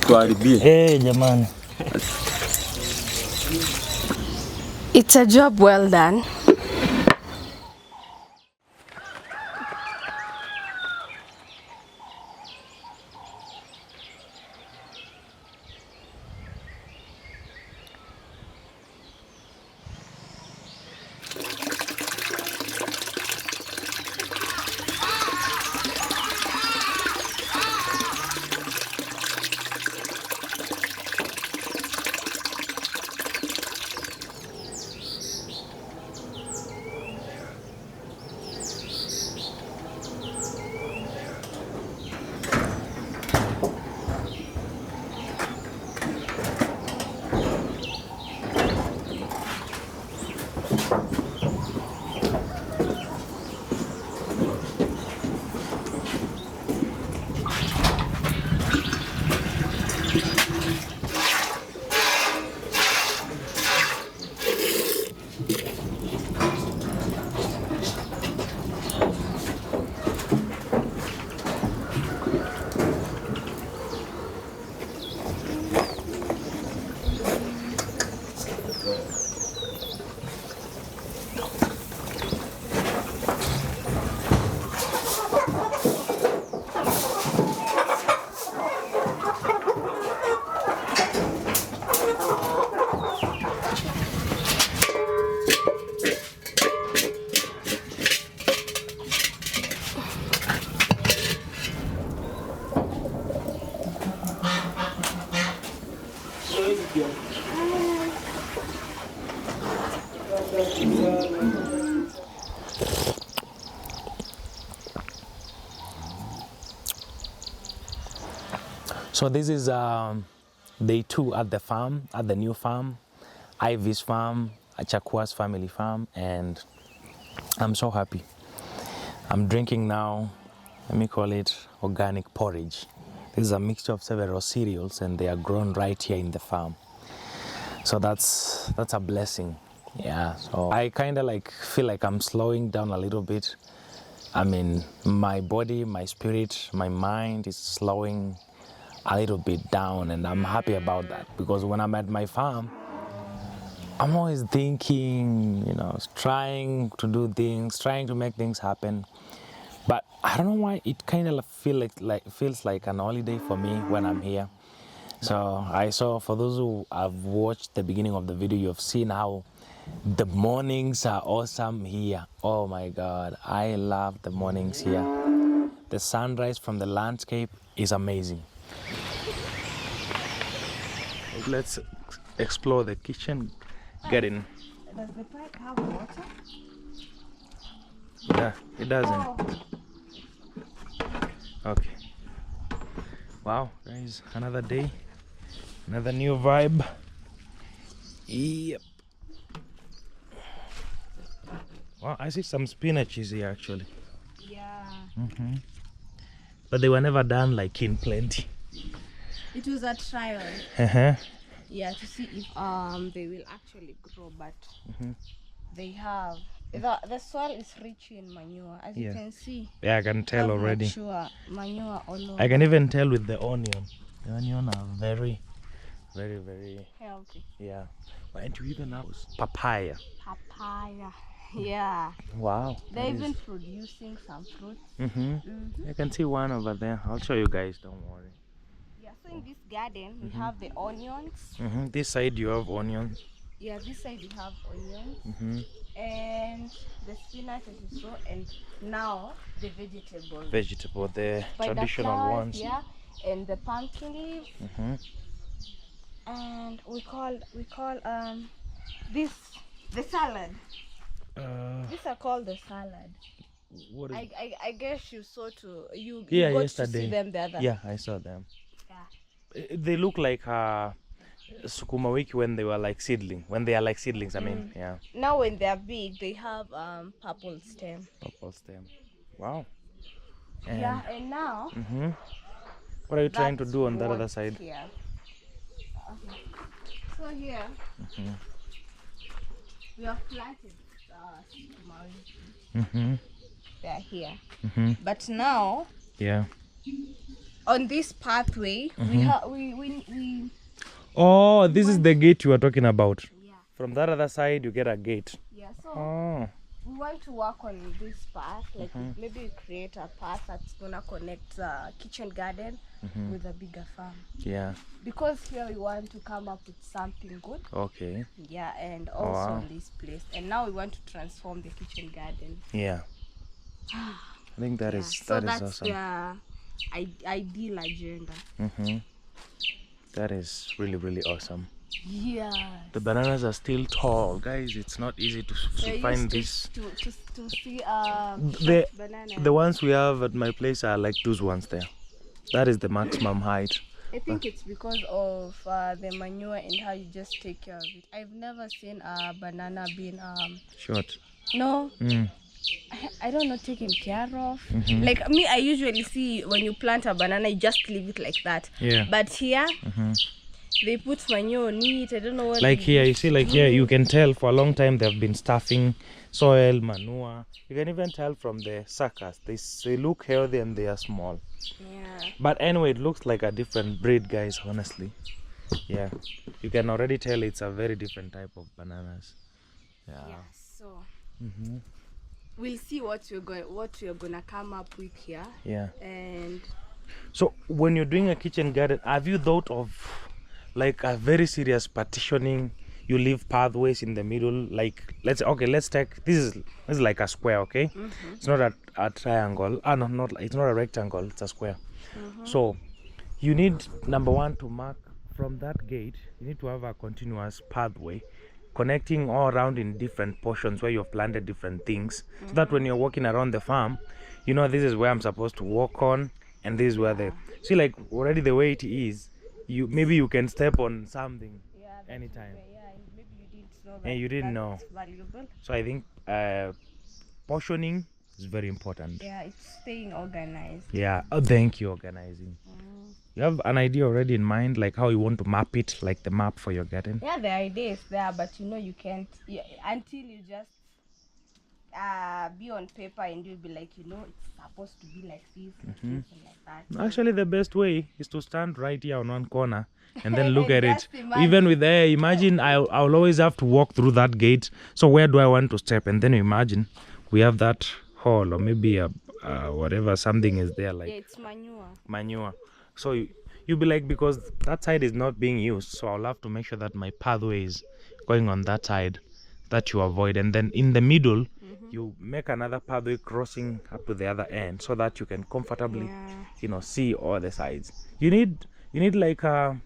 Tuharibie. Jamani. It's a job well done. So this is day 2 at the farm, at the new farm, Ivy's farm, Achakua's family farm, and I'm so happy. I'm drinking now, let me call it organic porridge. This is a mixture of several cereals and they are grown right here in the farm. So that's a blessing. Yeah, so I kind of like feel like I'm slowing down a little bit. I mean, my body, my spirit, my mind is slowing a little bit down, and I'm happy about that, because when I'm at my farm, I'm always thinking, you know, trying to do things, trying to make things happen. But I don't know why it kind of feels like an holiday for me when I'm here. So I saw, for those who have watched the beginning of the video, you've seen how the mornings are awesome here. Oh my God, I love the mornings here. The sunrise from the landscape is amazing. Let's explore the kitchen. Get in. Does the pipe have water? Yeah, it doesn't. Okay. Wow, guys, another day, another new vibe. Yep. Wow, I see some spinaches here actually. Yeah. But they were never done like in plenty. It was a trial. Yeah, to see if they will actually grow, but they have. The soil is rich in manure, as you can see. Yeah, I can tell already. Mature manure all over. I can even tell with the onion. The onion are very, very, very Healthy. Yeah. And you even have papaya. Papaya. Yeah. Wow. They're even producing some fruits. I can see one over there. I'll show you guys, don't worry. Yeah, so in this garden we have the onions. This side you have onions. Yeah, this side we have onions. And the spinach as you saw, and now the vegetables. The traditional ones. Yeah, and the pumpkin leaf. And we call this the salad. These are called the salad. What is I guess you saw you got yesterday. to see them the other. Yeah, I saw them. Yeah. They look like sukuma wiki when they were like seedling. When they are like seedlings, I mean, yeah. Now when they are big, they have purple stem. Purple stem. Wow. And now. What are you trying to do on that other side? Here. Okay. So here we have planted sukuma wiki. They are here. But now on this pathway, we Oh, this is the gate you are talking about. yeah. From that other side, you get a gate. Yeah, so Oh. we want to work on this path, like maybe we create a path that's gonna connect the kitchen garden with a bigger farm. Yeah. Because here we want to come up with something good. Okay. Yeah, and also on this place. And now we want to transform the kitchen garden. Yeah. I think that is So that is that's awesome. the ideal agenda. That is really, really awesome. Yeah. The bananas are still tall, guys. It's not easy to find this. To see bananas. The ones we have at my place are like those ones there. That is the maximum height. I think it's because of the manure and how you just take care of it. I've never seen a banana being Short. no. I don't know, taken care of. Like me, I usually see when you plant a banana, you just leave it like that. Yeah. But here, they put manure on it. I don't know what. Like here, you see, like here, you can tell for a long time they've been stuffing soil, manure. You can even tell from the suckers. They look healthy and they are small. Yeah. But anyway, it looks like a different breed, guys, honestly. Yeah. You can already tell it's a very different type of bananas. Yeah. So we'll see what we're gonna come up with here. Yeah. And so when you're doing a kitchen garden, have you thought of like a very serious partitioning? You leave pathways in the middle, like let's take this is like a square, okay? It's not a triangle. No, it's not a rectangle, it's a square. So you need, number one, to mark from that gate. You need to have a continuous pathway connecting all around in different portions where you've planted different things, so that when you're walking around the farm, you know this is where I'm supposed to walk on, and this is where the see, like already the way it is, maybe you can step on something anytime. Maybe you didn't know that. And you didn't know. Valuable. So I think portioning is very important. Yeah, it's staying organized. Yeah. Oh, thank you, organizing. You have an idea already in mind, like how you want to map it, like the map for your garden? Yeah, the idea is there, but you can't until you just be on paper and you'll be like, it's supposed to be like this, like this, and like that. Actually, the best way is to stand right here on one corner and then look at it. Just imagine. Even with imagine I'll always have to walk through that gate. So where do I want to step? And then you imagine we have that hole, or maybe whatever, something is there, like it's manure. So you'll be like, because that side is not being used, so I'll have to make sure that my pathway is going on that side that you avoid. And then in the middle, you make another pathway crossing up to the other end, so that you can comfortably see all the sides. You need like a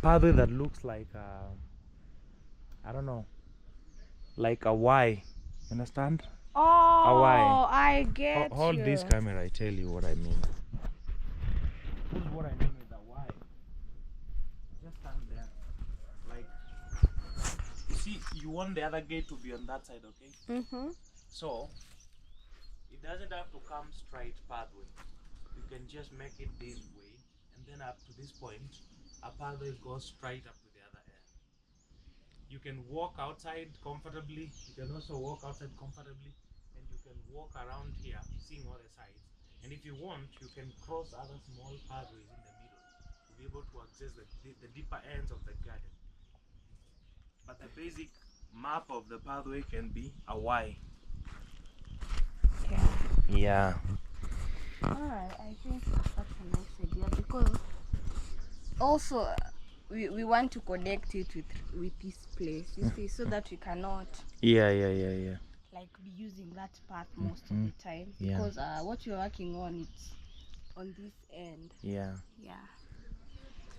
pathway that looks like I don't know, like a Y. Understand? Oh, a Y. I get Hold you. this camera, I tell you what I mean. This is what I mean with a Y. Just stand there. Like, you see, you want the other gate to be on that side, okay? So it doesn't have to come straight pathway. You can just make it this way, and then up to this point, a pathway goes straight up to the other end. You can walk outside comfortably. You can also walk outside comfortably, and you can walk around here, seeing all the sides. And if you want, you can cross other small pathways in the middle to be able to access the deeper ends of the garden. But the basic map of the pathway can be a Y. Yeah. Alright, I think that's a nice idea, because also we want to connect it with this place, you see, so that we cannot like be using that path most of the time, because what you're working on, it's on this end. Yeah,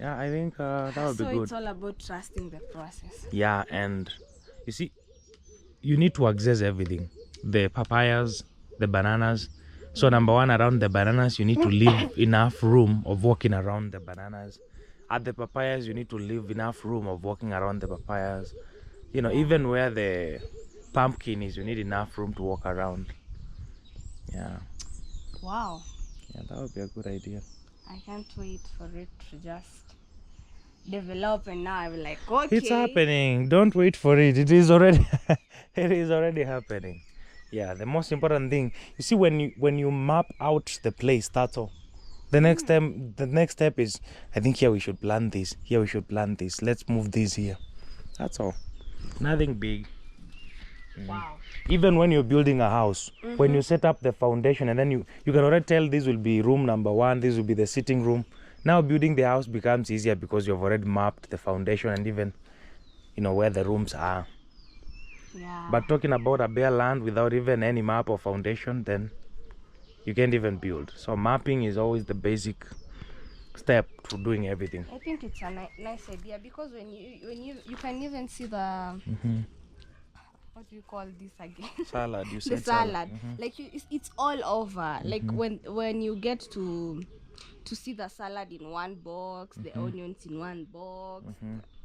I think that would be good. So it's all about trusting the process. Yeah, and you see, you need to access everything, the papayas, the bananas. So number one, around the bananas, you need to leave enough room of walking around the bananas. At the papayas, you need to leave enough room of walking around the papayas. Even where the pumpkin is, you need enough room to walk around. Yeah. Wow. Yeah, that would be a good idea. I can't wait for it to just develop, and now I'm like, okay. It's happening. Don't wait for it. It is already it is already happening. Yeah, the most important thing, you see, when you map out the place, that's all. The next step is, I think here we should plant this. Here we should plant this. Let's move this here. That's all. Nothing big. Wow. Even when you're building a house, when you set up the foundation, and then you can already tell this will be room number 1, this will be the sitting room. Now building the house becomes easier because you've already mapped the foundation and even, you know, where the rooms are. Yeah. But talking about a bare land without even any map or foundation, then you can't even build. So mapping is always the basic step to doing everything. I think it's a nice idea because when you can even see the what do you call this again? Salad. You said the salad. Like it's all over. Like when you get to see the salad in one box, the onions in one box,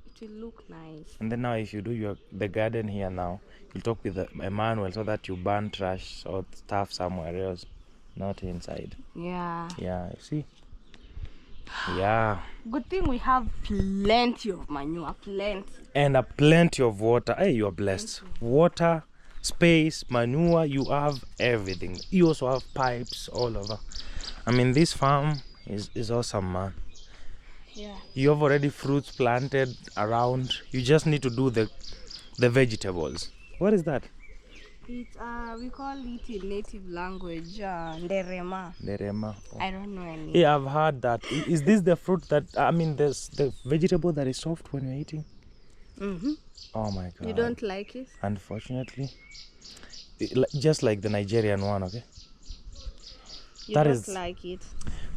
it will look nice. And then now if you do the garden here now, you'll talk with Emmanuel so that you burn trash or stuff somewhere else, not inside. Yeah. Yeah, you see? Yeah. Good thing we have plenty of manure, plenty. And plenty of water. Hey, you are blessed. Water, space, manure, you have everything. You also have pipes all over. I mean, this farm is awesome, man. Yeah. You have already fruits planted around. You just need to do the vegetables. What is that? It's we call it in native language nderema. Nderema. Oh. I don't know any. Yeah, I've heard that. Is this the fruit that there's the vegetable that is soft when you're eating? Oh my god. You don't like it? Unfortunately. Just like the Nigerian one, okay? You don't like it?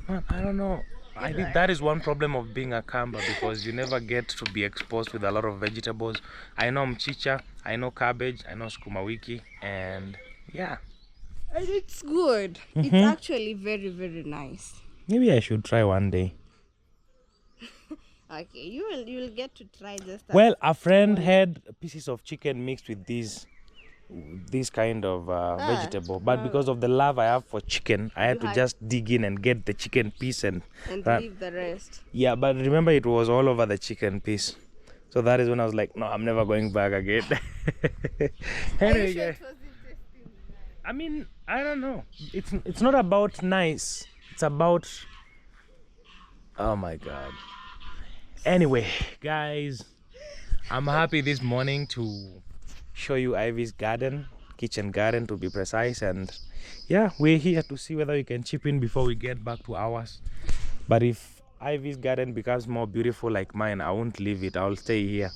Man, I don't know. I think that is one problem of being a Kamba because you never get to be exposed with a lot of vegetables. I know mchicha, I know cabbage, I know sukuma wiki, and yeah. And it's good. It's actually very, very nice. Maybe I should try one day. Okay, you will get to try just. Well, a friend had pieces of chicken mixed with this kind of vegetable, but because of the love I have for chicken, I had to just dig in and get the chicken piece and leave the rest. Yeah, but remember it was all over the chicken piece, so that is when I was like, no, I'm never going back again. Anyway, Sure it was interesting? I mean, I don't know, it's not about nice, it's about, oh my god. Anyway, guys, I'm happy this morning to show you Ivy's kitchen garden to be precise, and yeah, we're here to see whether we can chip in before we get back to ours. But if Ivy's garden becomes more beautiful like mine, I won't leave it, I'll stay here.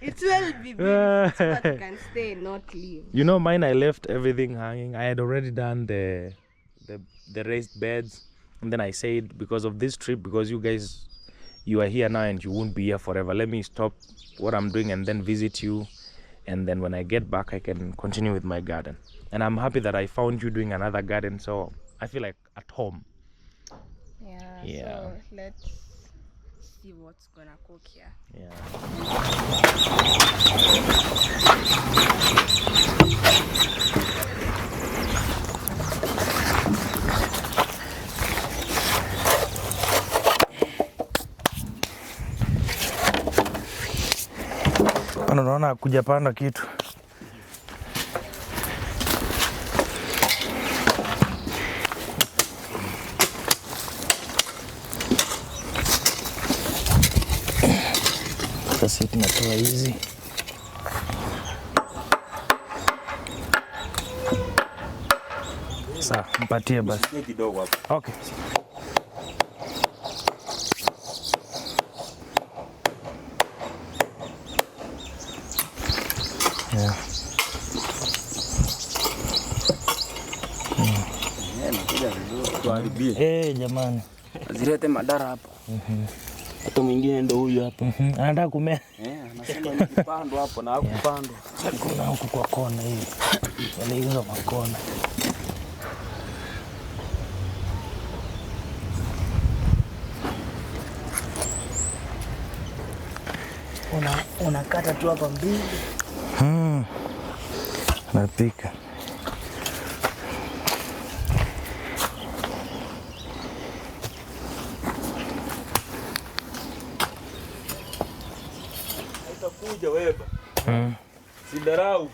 It will be beautiful so that you can stay, not leave. You know, mine, I left everything hanging. I had already done the raised beds, and then I said, because of this trip, because you are here now and you won't be here forever, let me stop what I'm doing and then visit you, and then when I get back I can continue with my garden. And I'm happy that I found you doing another garden, so I feel like at home. Yeah. So let's see what's gonna cook here. Yeah. Unaona kujapanda kitu. Sasa tunatoa hizi. Sasa mpatie basi. Kidogo hapo. Okay. Yeah. Jamani. Azilete madara hapa. Hata mwingine ndo huyu hapa. Anataka kumea. Anasema ni kipando hapo na hakupandwa. Kuna huku kwa kona hii. Wale hizo kwa kona. Unakata tu hapa mbili. Napika. Haitakuja wewe. Sidarau.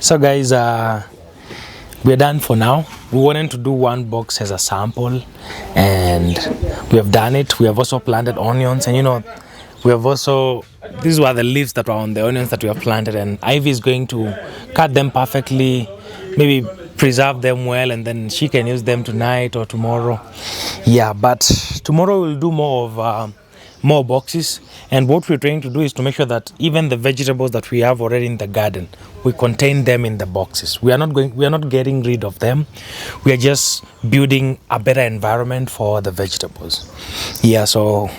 So guys, we're done for now. We wanted to do one box as a sample, and we have done it. We have also planted onions, and we have also, these were the leaves that were on the onions that we have planted, and Ivy is going to cut them perfectly, maybe preserve them well, and then she can use them tonight or tomorrow. Yeah, but tomorrow we'll do more of more boxes, and what we're trying to do is to make sure that even the vegetables that we have already in the garden, we contain them in the boxes. We are not getting rid of them. We are just building a better environment for the vegetables. Yeah, so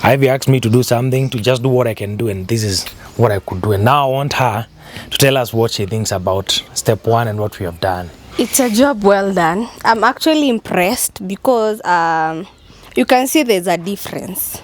Ivy asked me to do something, to just do what I can do, and this is what I could do. And now I want her to tell us what she thinks about step 1 and what we have done. It's a job well done. I'm actually impressed because you can see there's a difference.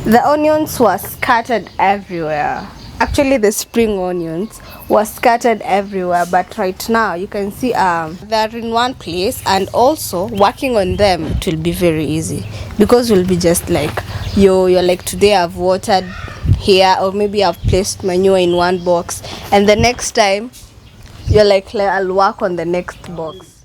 The onions were scattered everywhere. Actually, the spring onions were scattered everywhere, but right now you can see they're in one place, and also working on them it will be very easy because we'll be just like you're like, today I've watered here, or maybe I've placed manure in one box, and the next time you're like I'll work on the next box.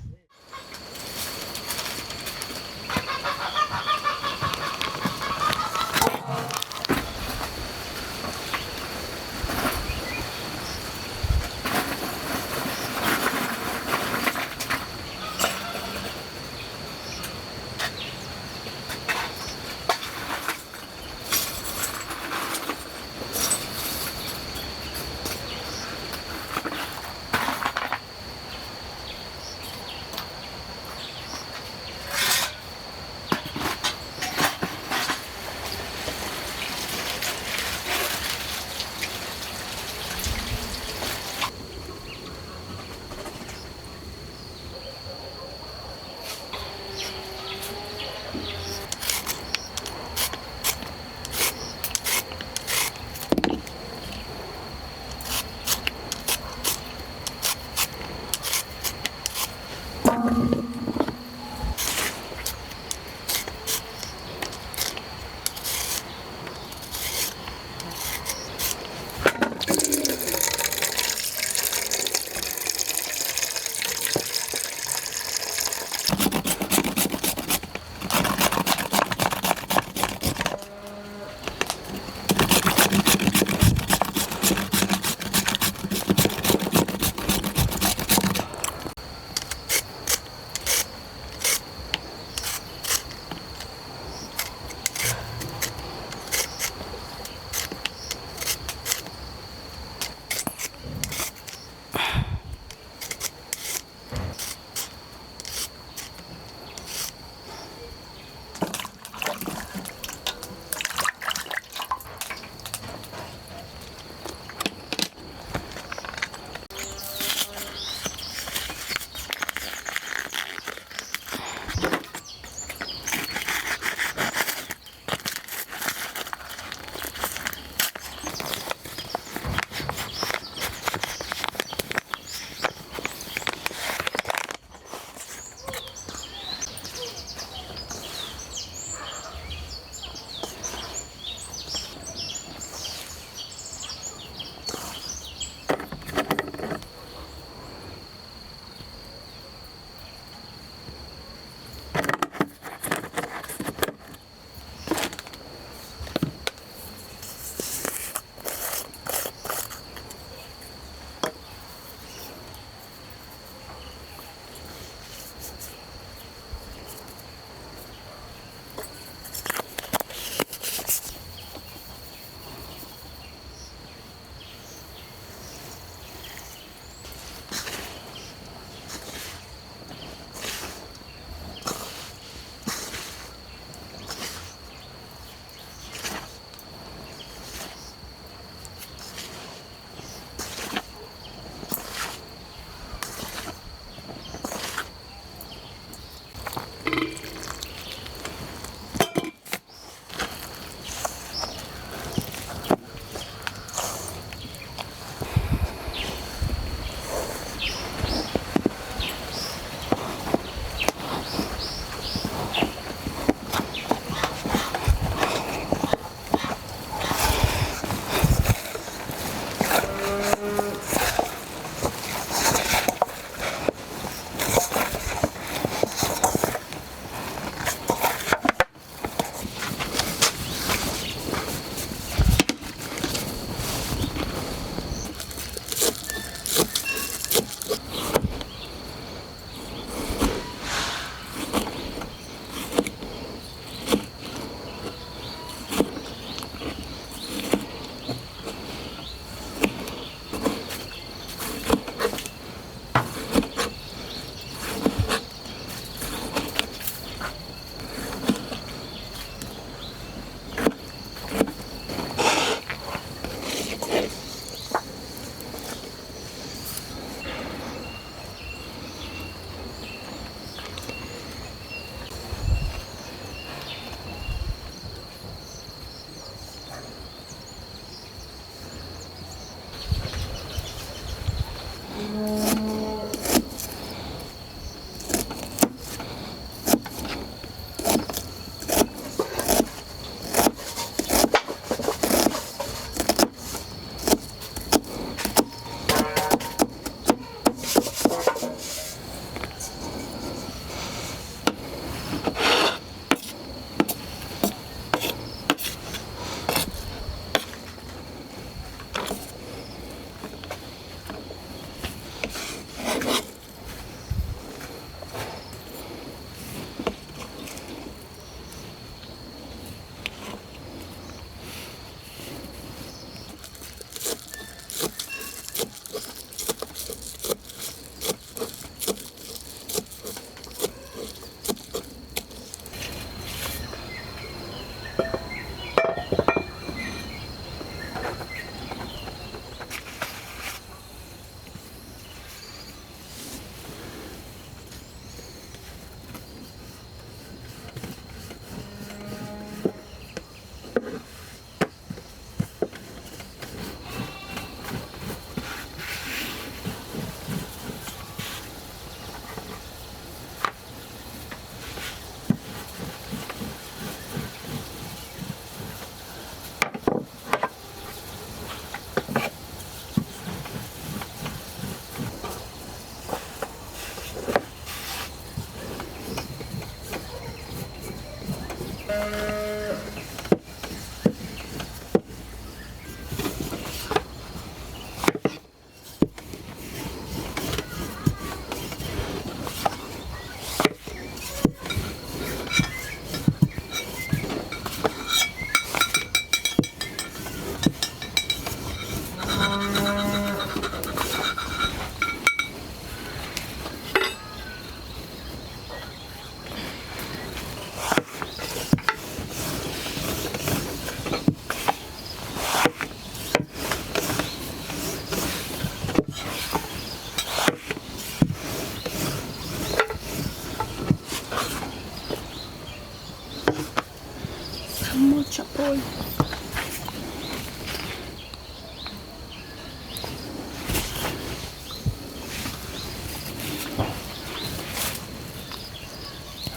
boy.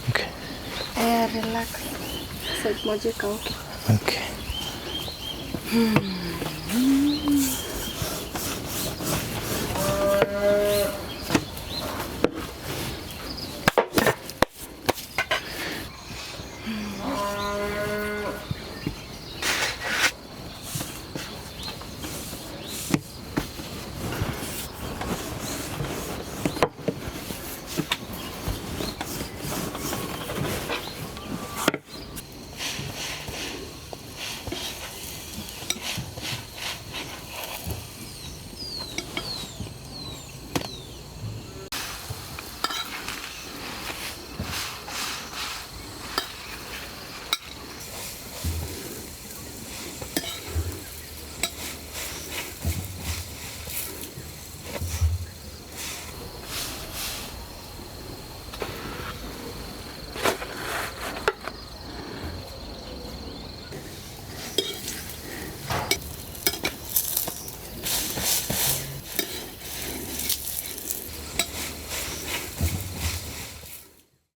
Okay. Relax. Side moja kauke. Okay.